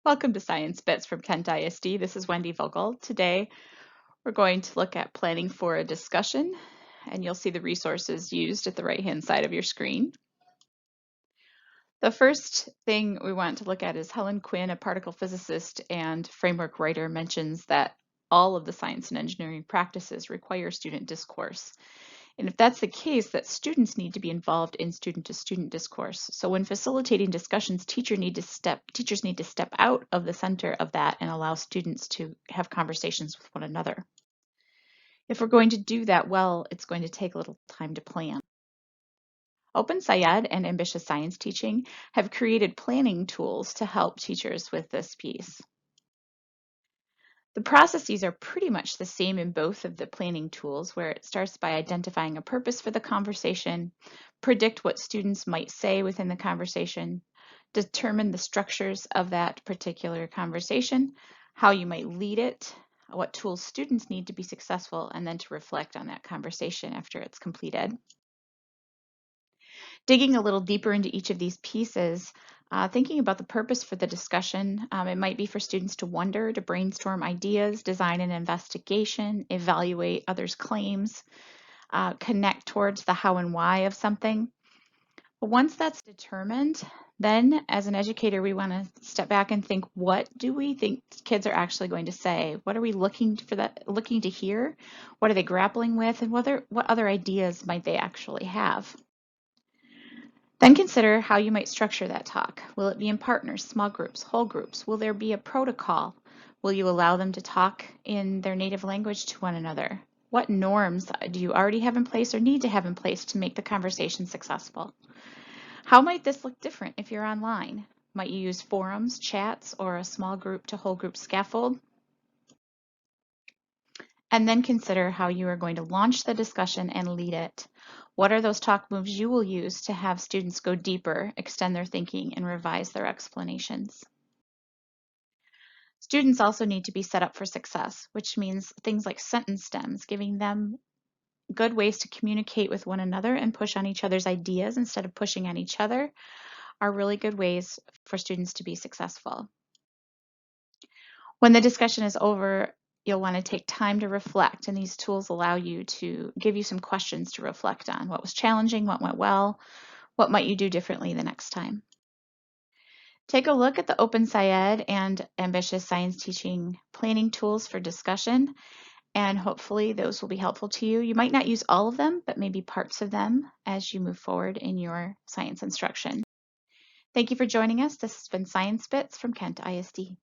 Welcome to Science Bits from Kent ISD. This is Wendy Vogel. Today we're going to look at planning for a discussion, and you'll see the resources used at the right-hand side of your screen. The first thing we want to look at is Helen Quinn, a particle physicist and framework writer, mentions that all of the science and engineering practices require student discourse. And if that's the case, that students need to be involved in student-to-student discourse. So when facilitating discussions, teachers need to step out of the center of that and allow students to have conversations with one another. If we're going to do that well, it's going to take a little time to plan. OpenSciEd and Ambitious Science Teaching have created planning tools to help teachers with this piece. The processes are pretty much the same in both of the planning tools, where it starts by identifying a purpose for the conversation, predict what students might say within the conversation, determine the structures of that particular conversation, how you might lead it, what tools students need to be successful, and then to reflect on that conversation after it's completed. Digging a little deeper into each of these pieces, thinking about the purpose for the discussion, it might be for students to wonder, to brainstorm ideas, design an investigation, evaluate others' claims, connect towards the how and why of something. But once that's determined, then as an educator, we want to step back and think, what do we think kids are actually going to say? What are we looking to hear? What are they grappling with? And what other ideas might they actually have? Then consider how you might structure that talk. Will it be in partners, small groups, whole groups? Will there be a protocol? Will you allow them to talk in their native language to one another? What norms do you already have in place or need to have in place to make the conversation successful? How might this look different if you're online? Might you use forums, chats, or a small group to whole group scaffold? And then consider how you are going to launch the discussion and lead it. What are those talk moves you will use to have students go deeper, extend their thinking, and revise their explanations? Students also need to be set up for success, which means things like sentence stems, giving them good ways to communicate with one another and push on each other's ideas instead of pushing on each other, are really good ways for students to be successful. When the discussion is over, you'll want to take time to reflect, and these tools allow you to give you some questions to reflect on. What was challenging? What went well? What might you do differently the next time? Take a look at the OpenSciEd and Ambitious Science Teaching planning tools for discussion, and hopefully those will be helpful to you. You might not use all of them, but maybe parts of them as you move forward in your science instruction. Thank you for joining us. This has been Science Bits from Kent ISD.